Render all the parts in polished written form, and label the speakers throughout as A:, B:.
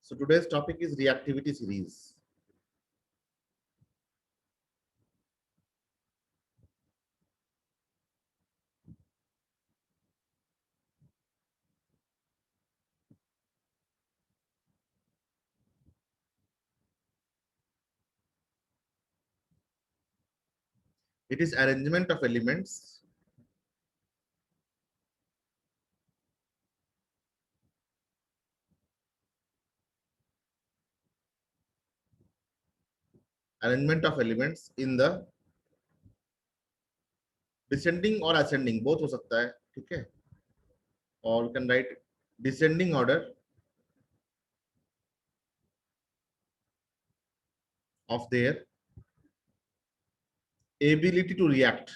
A: So today's topic is reactivity series. It is arrangement of elements in the descending or ascending, both हो सकता है, ठीक है, or you can write descending order of their ability to react.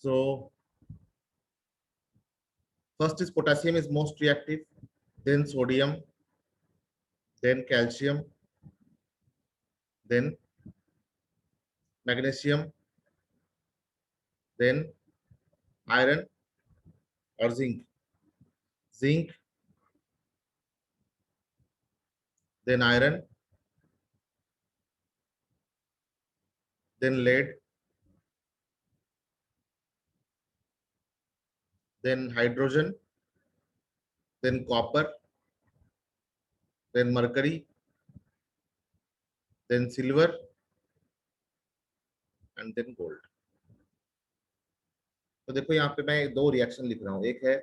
A: So first is potassium is most reactive, then sodium, then calcium, then magnesium, then iron or zinc, then iron, then lead, then hydrogen, then copper, then mercury, then silver, and then gold. तो देखो यहाँ पे मैं दो reaction लिख रहा हूँ, एक है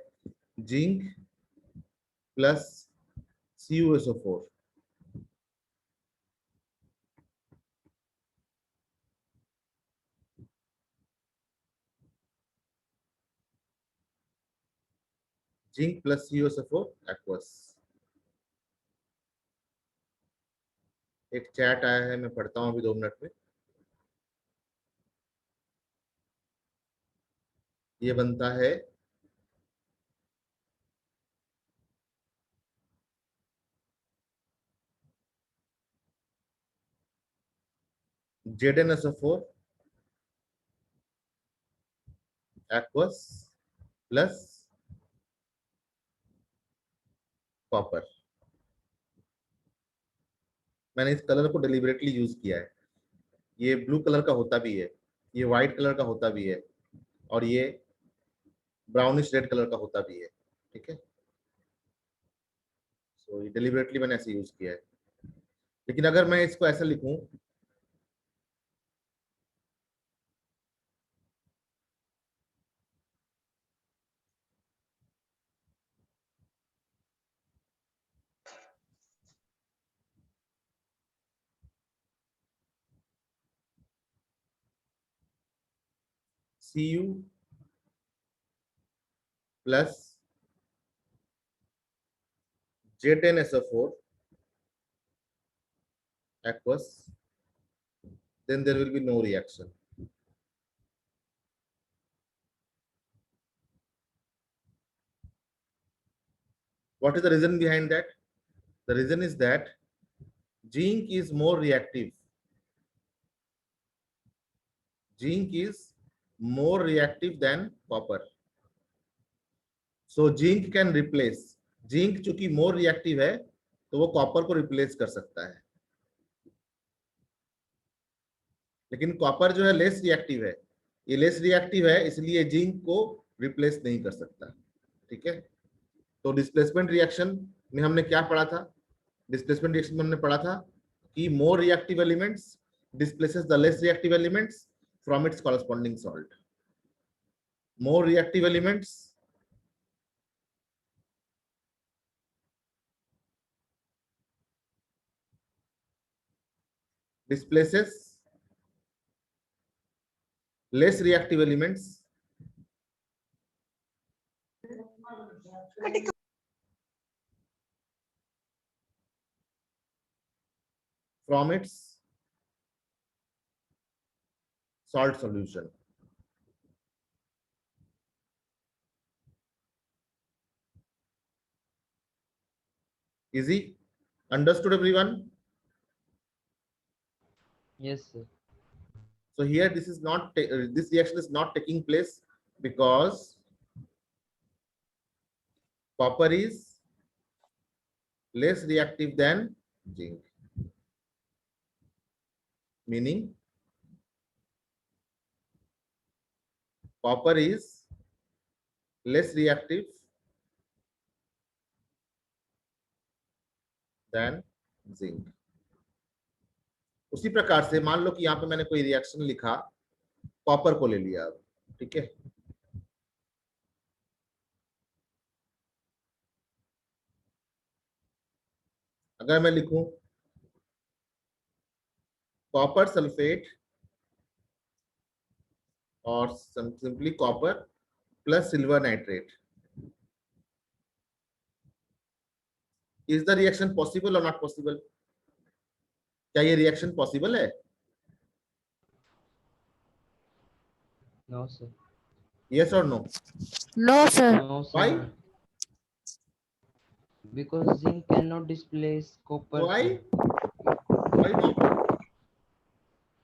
A: zinc plus CuSO4, zinc plus CuSO4 aqueous. एक चैट आया है, मैं पढ़ता हूँ अभी 2 मिनट में। ये बनता है ZnSO4 एक्वस प्लस कॉपर। मैंने इस कलर को डिलिबरेटली यूज किया है, ये ब्लू कलर का होता भी है, ये व्हाइट कलर का होता भी है, और ये ब्राउनिश रेड कलर का होता भी है, ठीक है। सो ये डिलिबरेटली मैंने ऐसे यूज किया है। लेकिन अगर मैं इसको ऐसा लिखूं, Cu plus ZnSO4 aqueous, then there will be no reaction. What is the reason behind that? The reason is that zinc is more reactive. Zinc is more reactive than copper. So zinc can replace. Zinc चूंकि more reactive है, तो वो copper को replace कर सकता है, लेकिन copper जो है लेस रिएक्टिव है। ये लेस रिएक्टिव है, इसलिए जिंक को रिप्लेस नहीं कर सकता, ठीक है। तो डिस्प्लेसमेंट रिएक्शन में हमने क्या पढ़ा था? डिस्प्लेसमेंट रिएक्शन में हमने पढ़ा था कि more reactive elements displaces the less reactive elements from its corresponding salt. More reactive elements displaces less reactive elements from its salt solution. Easy? Understood everyone?
B: Yes, sir.
A: So here this is not this reaction is not taking place because copper is less reactive than zinc, meaning copper is less reactive than zinc. उसी प्रकार से मान लो कि यहाँ पे मैंने कोई reaction लिखा, कॉपर को ले लिया अब, ठीक है। अगर मैं लिखूं कॉपर सल्फेट और simply copper plus silver nitrate, is the reaction possible और नॉट पॉसिबल? क्या ये रिएक्शन पॉसिबल है?
B: No, sir.
A: Yes or no?
C: No, sir.
B: No, sir.
A: Why?
B: Because zinc cannot displace copper.
A: Why?
B: Sir.
A: Why not?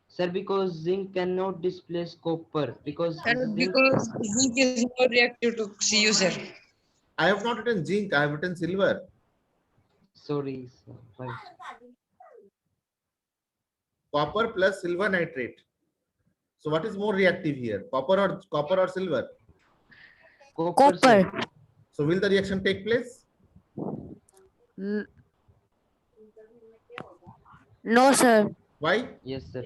B: Sir, because zinc cannot displace copper. Because zinc...
D: Because zinc is more reactive to Cu, sir.
A: I have not written zinc, I have written silver.
B: Sorry, sir. Right.
A: Copper plus silver nitrate. So what is more reactive here? Copper or silver?
B: Copper.
C: Copper.
B: Sir.
A: So will the reaction take place?
C: N- No, sir.
A: Why?
B: Yes, sir.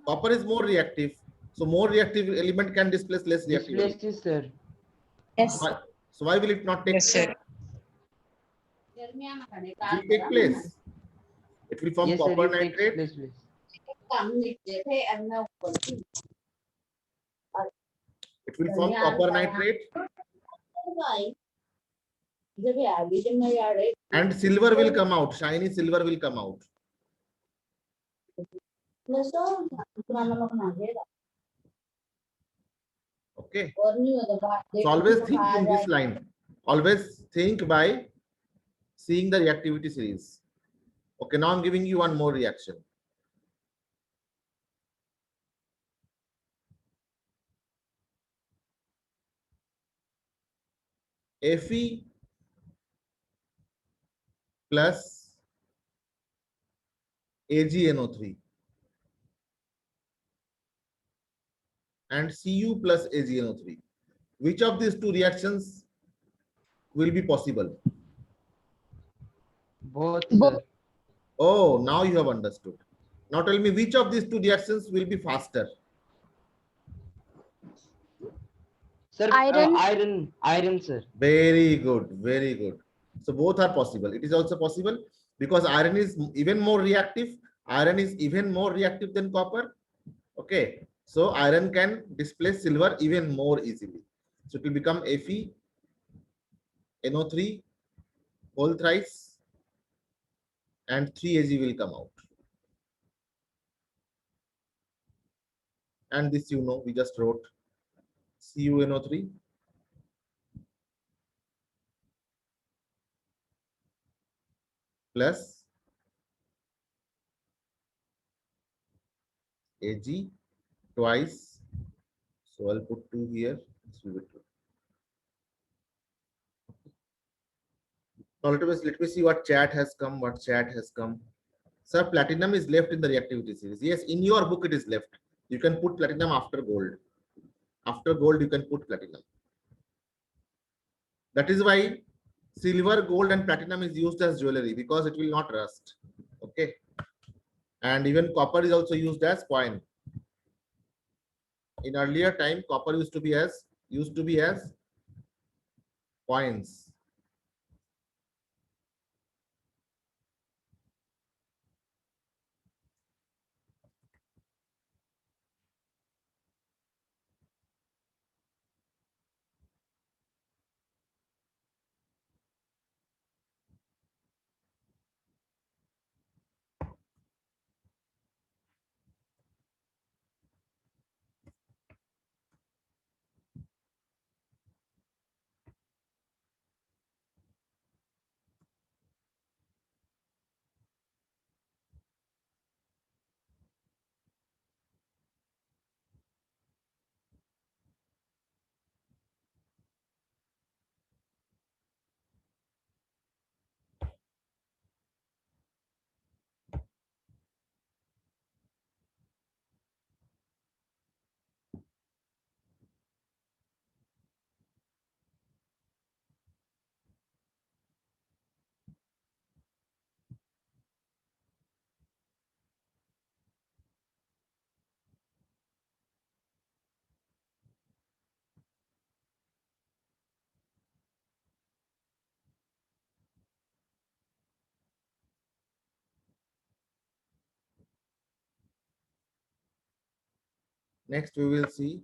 A: Copper is more reactive. So more reactive element can displace less reactive element.
B: Displaces, sir.
D: Yes.
A: So why will it not take
D: Yes,
A: place?
D: sir.
A: It will take place. It will form
B: Yes, sir.
A: copper
B: It takes
A: nitrate.
B: place, please.
A: It will form copper nitrate. And silver will come out. Shiny silver will come out. Okay. So always think in this line. Always think by seeing the reactivity series. Okay, now I'm giving you one more reaction. Fe plus AgNO3 and Cu plus AgNO3. Which of these two reactions will be possible?
B: Both,
C: Both.
B: sir.
A: Oh, now you have understood. Now tell me which of these two reactions will be faster?
B: Sir,
C: Iron.
B: iron, sir.
A: Very good, very good. So both are possible. It is also possible because iron is even more reactive. Iron is even more reactive than copper. Okay, so iron can displace silver even more easily. So it will become Fe NO3 whole thrice and 3Ag will come out. And this you know, we just wrote CuNO3 plus Ag twice. So I'll put 2 here. This will be 2. Now let me see what chat has come. What chat has come. Sir, platinum is left in the reactivity series. Yes, in your book it is left. You can put platinum after gold. After gold, you can put platinum. That is why silver, gold, and platinum is used as jewelry because it will not rust. Okay. And even copper is also used as coin. In earlier time, copper used to be as coins. Next, we will see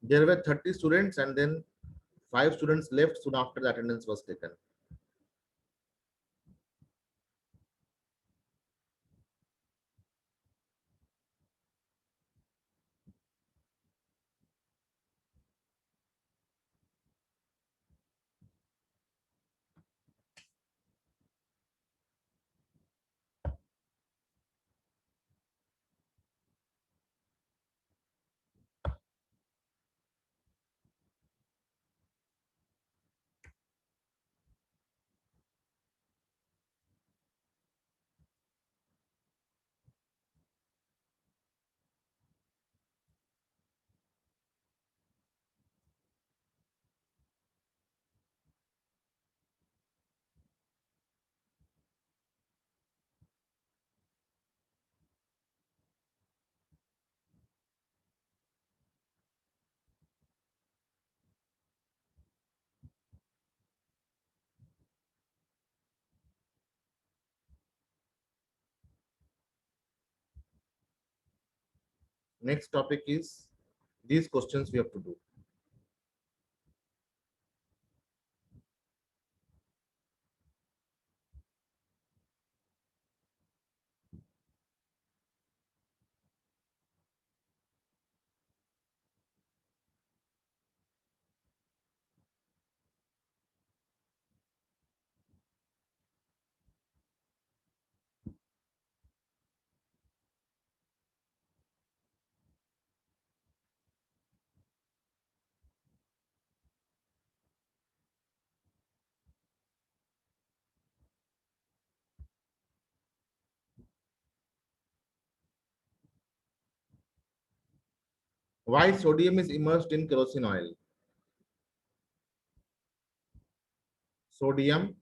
A: there were 30 students and then 5 students left soon after the attendance was taken. Next topic is these questions we have to do. Why sodium is immersed in kerosene oil? Sodium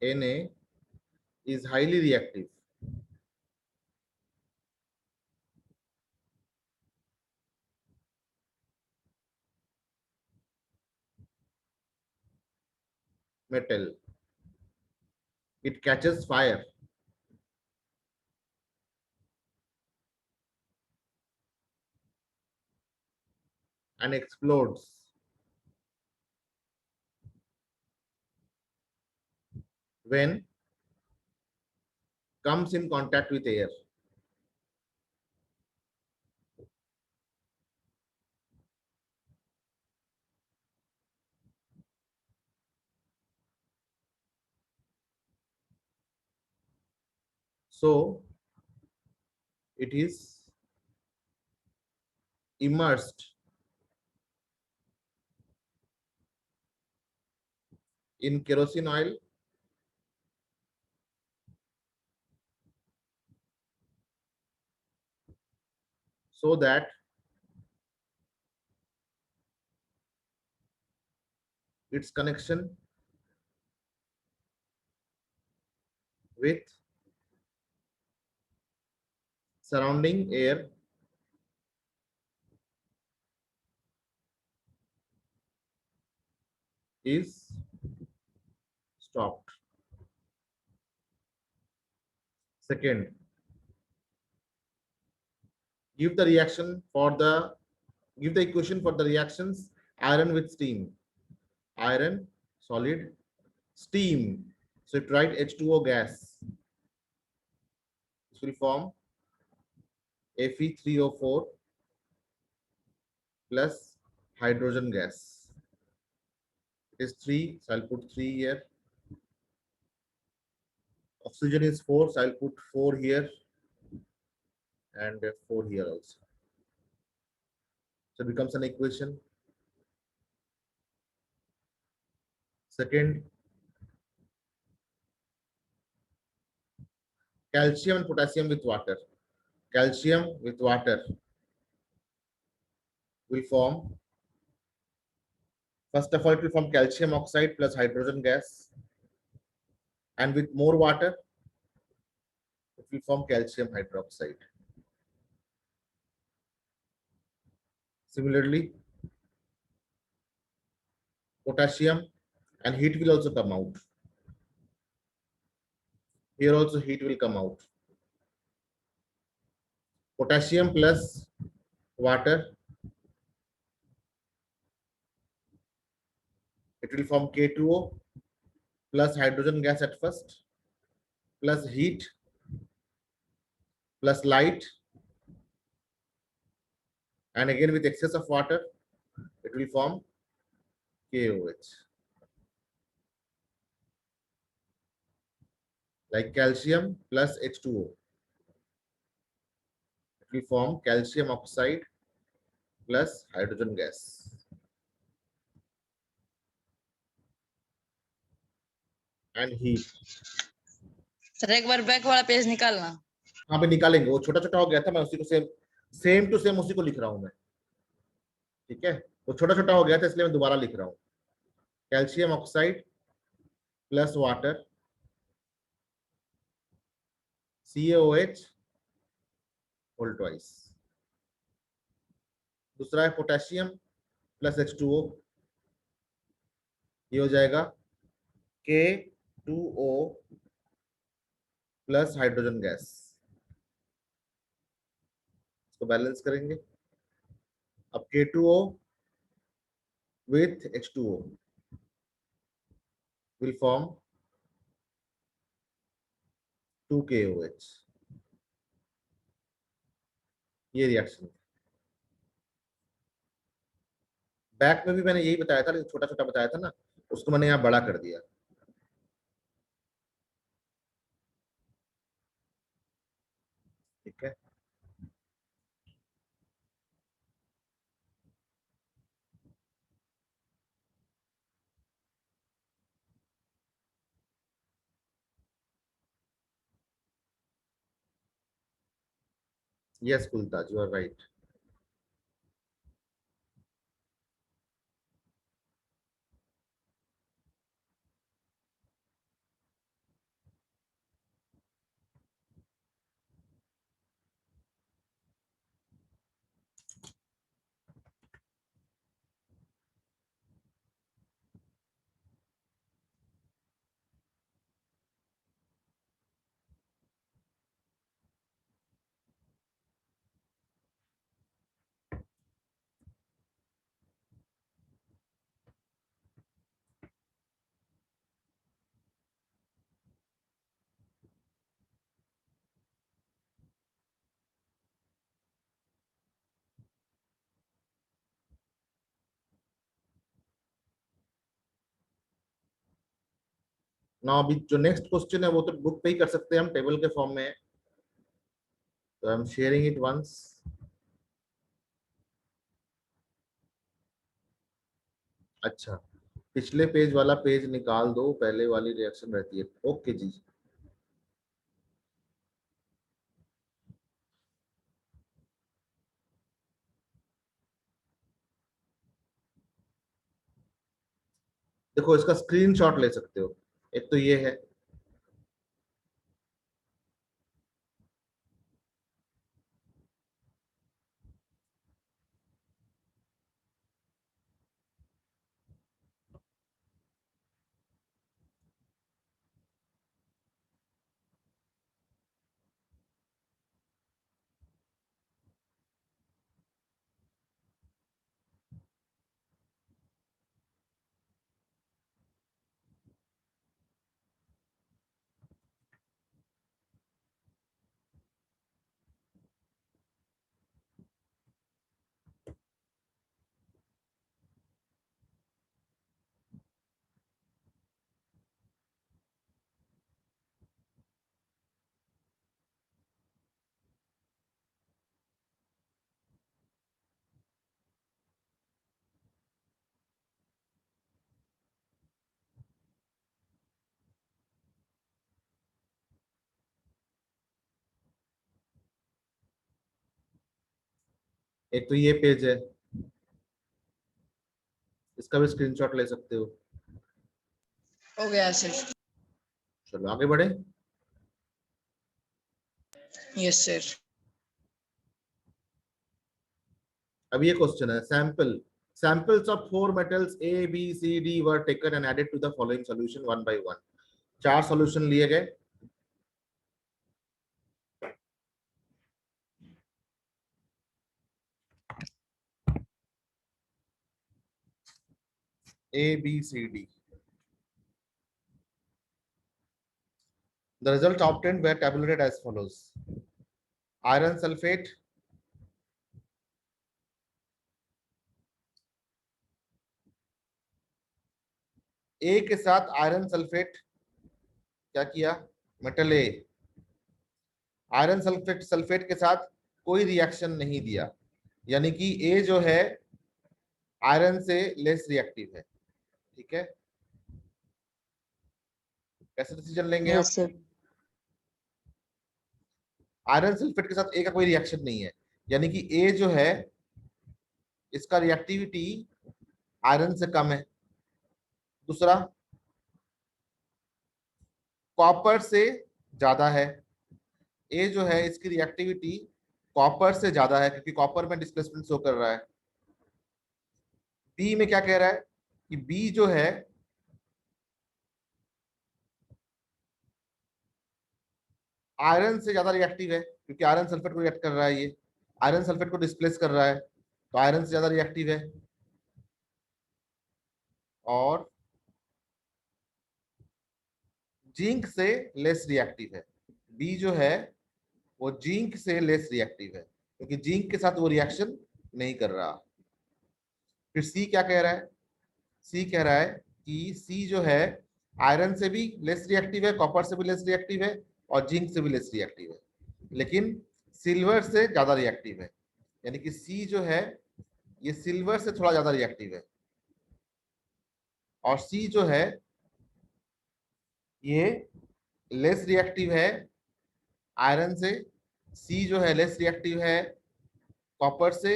A: Na is highly reactive. Metal. It catches fire and explodes when comes in contact with air. So it is immersed in kerosene oil so that its connection with surrounding air is stopped. Second, give the reaction for the give the equation for the reactions iron with steam. Iron, solid, steam. So it write H2O gas. This will form Fe3O4 plus hydrogen gas. It is 3, so I'll put 3 here. Oxygen is 4, so I'll put 4 here and 4 here also. So it becomes an equation. Second, calcium and potassium with water. Calcium with water will form, first of all, it will form calcium oxide plus hydrogen gas. And with more water, it will form calcium hydroxide. Similarly, potassium, and heat will also come out. Here also heat will come out. Potassium plus water, it will form K2O plus hydrogen gas at first, plus heat, plus light, and again with excess of water, it will form KOH. Like calcium plus H2O. It will form calcium oxide plus hydrogen gas. And heat.
D: Sir एक बार back वाला page निकालना.
A: हाँ पे निकालेंगे, वो छोटा छोटा हो गया था, मैं उसी को सेम टू सेम उसी को लिख रहा हूं मैं. ठीक है, वो छोटा छोटा हो गया था इसलिए मैं दोबारा लिख रहा हूं. Calcium oxide plus water CaOH whole twice. दूसरा है पोटेशियम प्लस H2O, ये हो जाएगा K2O प्लस हाइड्रोजन गैस. इसको बैलेंस करेंगे. अब K2O with H2O will form 2KOH. ये रिएक्शन. बैक में भी मैंने यही बताया था, छोटा छोटा बताया था ना, उसको मैंने यहाँ बड़ा कर दिया. ठीक है. Yes, Kultaj, you are right. ना अभी जो नेक्स्ट क्वेश्चन है वो तो बुक पे ही कर सकते हैं हम, टेबल के फॉर्म में है, तो I am sharing it once. अच्छा, पिछले पेज वाला पेज निकाल दो, पहले वाली रिएक्शन रहती है. ओके जी. देखो इसका स्क्रीनशॉट ले सकते हो. एक तो ये है, एक तो ये पेज है, इसका भी स्क्रीनशॉट ले सकते हो.
D: हो गया सर.
A: चलो आगे बढ़े.
D: Yes sir.
A: अब ये क्वेश्चन है, sample samples of 4 metals A, B, C, D were taken and added to the following solution one by one. 4 solution लिए गए. A, B, C, D. The results obtained were tabulated as follows. Iron sulfate, A के साथ iron sulphate क्या किया, metal ए iron sulphate के साथ कोई reaction नहीं दिया, यानी कि ए जो है आयरन से लेस रिएक्टिव है. ठीक है, कैसे डिसीजन लेंगे आप?
D: Yes sir.
A: आयरन सल्फेट के साथ ए का कोई रिएक्शन नहीं है, यानी कि ए जो है इसका रिएक्टिविटी आयरन से कम है. दूसरा, कॉपर से ज्यादा है. ए जो है इसकी रिएक्टिविटी कॉपर से ज्यादा है क्योंकि कॉपर में डिस्प्लेसमेंट शो कर रहा है. बी में क्या कह रहा है कि बी जो है आयरन से ज्यादा रिएक्टिव है क्योंकि आयरन सल्फेट को रिएक्ट कर रहा है, ये आयरन सल्फेट को डिस्प्लेस कर रहा है तो आयरन से ज्यादा रिएक्टिव है. और जिंक से लेस रिएक्टिव है. बी जो है वो जिंक से लेस रिएक्टिव है क्योंकि जिंक के साथ वो रिएक्शन नहीं कर रहा. फिर सी क्या कह रहा है? सी कह रहा है कि सी जो है आयरन से भी लेस रिएक्टिव है, कॉपर से भी लेस रिएक्टिव है और जिंक से भी लेस रिएक्टिव है, लेकिन सिल्वर से ज्यादा रिएक्टिव है. यानी कि सी जो है ये सिल्वर से थोड़ा ज्यादा रिएक्टिव है और सी जो है ये लेस रिएक्टिव है आयरन से. सी जो है लेस रिएक्टिव है कॉपर से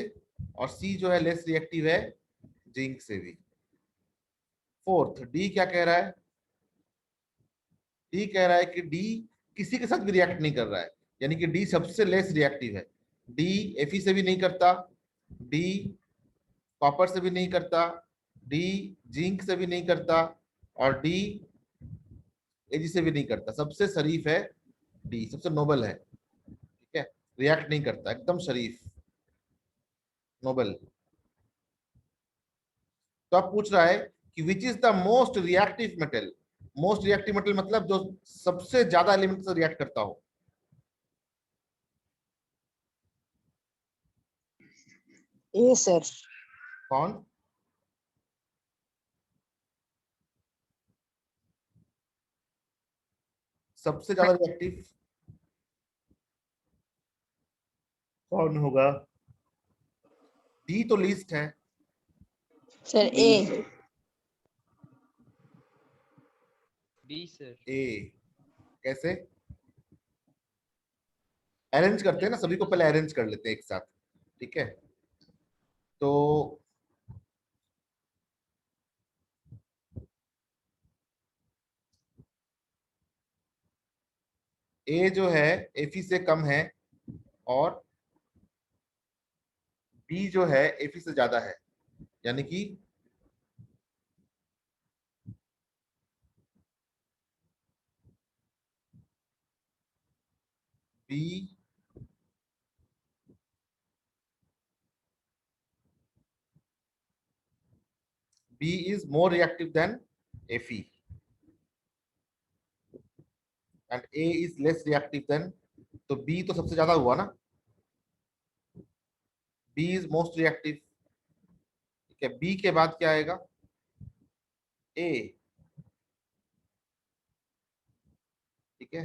A: और सी जो है लेस रिएक्टिव है जिंक से भी. फोर्थ, डी क्या कह रहा है? डी कह रहा है कि डी किसी के साथ भी रिएक्ट नहीं कर रहा है, यानी कि डी सबसे लेस रिएक्टिव है. डी एफई से भी नहीं करता, डी कॉपर से भी नहीं करता, डी जिंक से भी नहीं करता और डी एजी से भी नहीं करता. सबसे शरीफ है डी, सबसे नोबल है. ठीक है, रिएक्ट नहीं करता, एकदम शरीफ नोबल. तो अब पूछ रहा है कि which is the most reactive metal. Most reactive metal मतलब जो सबसे ज्यादा एलिमेंट से रिएक्ट करता हो.
D: ए सर।
A: कौन? सबसे ज्यादा रिएक्टिव कौन होगा? डी तो लीस्ट है.
D: Sir A.
B: D sir.
A: A कैसे अरेंज करते हैं ना, सभी को पहले अरेंज कर लेते हैं एक साथ. ठीक है, तो ए जो है एफी से कम है और बी जो है एफी से ज्यादा है, यानी कि B B is more reactive than Fe and A is less reactive than, तो B तो सबसे ज्यादा हुआ ना. B is most reactive. ठीक है, B के बाद क्या आएगा? A. ठीक है,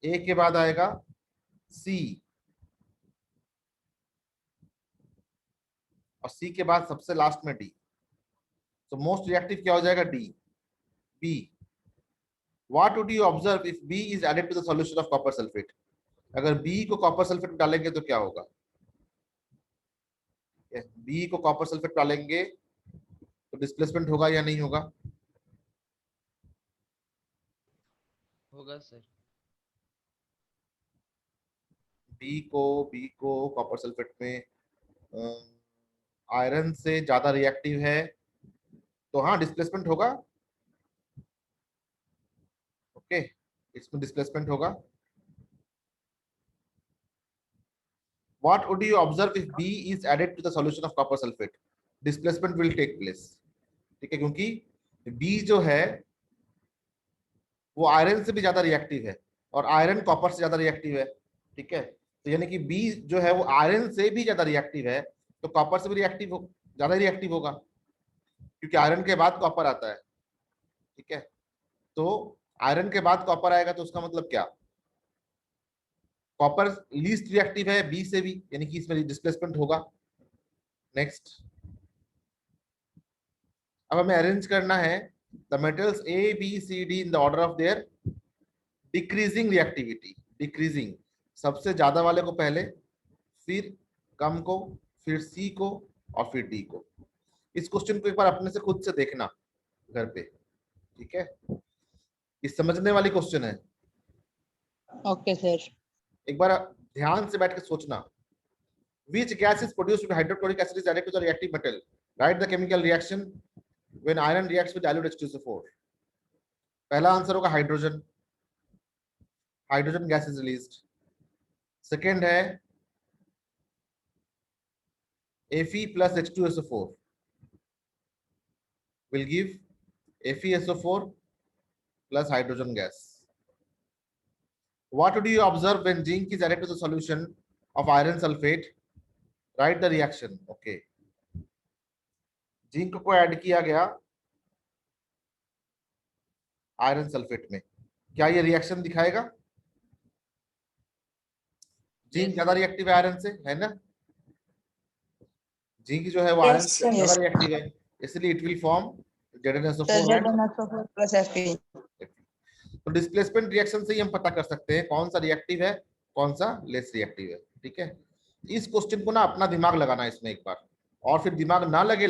A: A के बाद आएगा C और C के बाद सबसे लास्ट में D. तो मोस्ट रिएक्टिव क्या हो जाएगा? D. B. What would you observe if B is added to the solution of copper sulfate? अगर B को कॉपर सल्फेट में डालेंगे तो क्या होगा? B को कॉपर सल्फेट डालेंगे तो डिस्प्लेसमेंट होगा या नहीं होगा?
B: होगा सर.
A: बी को कॉपर सल्फेट में आयरन से ज्यादा रिएक्टिव है तो हाँ डिस्प्लेसमेंट होगा। ओके, इसमें डिस्प्लेसमेंट होगा। What would you observe if B is added to the solution of copper sulfate? Displacement will take place। ठीक है, क्योंकि B जो है वो आयरन से भी ज्यादा रिएक्टिव है और आयरन कॉपर से ज्यादा रिएक्टिव है। ठीक है, तो यानी कि B जो है वो आयरन से भी ज्यादा रिएक्टिव है तो कॉपर से भी ज्यादा रिएक्टिव होगा, क्योंकि आयरन के बाद कॉपर आता है। ठीक है, तो आयरन के बाद कॉपर आएगा तो उसका मतलब क्या, कॉपर लीस्ट रिएक्टिव है बी से भी, यानी कि इसमें डिस्प्लेसमेंट होगा। नेक्स्ट, अब हमें अरेंज करना है the metals A B C D in the order of their decreasing reactivity. Decreasing, सबसे ज्यादा वाले को पहले, फिर कम को, फिर सी को और फिर डी को। इस क्वेश्चन को एक बार अपने से खुद से देखना घर पे। ठीक है, इस समझने वाली क्वेश्चन है।
D: Okay sir.
A: एक बार ध्यान से बैठ के सोचना। Which gas is produced when hydrochloric acid is added to the reactive metal? Write the chemical reaction when iron reacts with dilute H2SO4. पहला आंसर होगा hydrogen, hydrogen gas is released. Second है Fe plus H2SO4 will give FeSO4 plus hydrogen gas. What do you observe when zinc is added to the solution of iron sulfate? Write the reaction. Okay, zinc को add किया गया iron sulphate में, क्या ये reaction दिखाएगा? Zinc ज्यादा reactive है iron से, है ना? जिंक जो है वो आयरन से ज्यादा रिएक्टिव है, इसलिए इट विल फॉर्म
D: ZnSO4+Fe।
A: तो डिस्प्लेसमेंट रिएक्शन से ही हम पता कर सकते हैं कौन सा रिएक्टिव है कौन सा लेस रिएक्टिव है। ठीक है, इस क्वेश्चन को ना अपना दिमाग लगाना इसमें एक बार, और फिर दिमाग ना लगे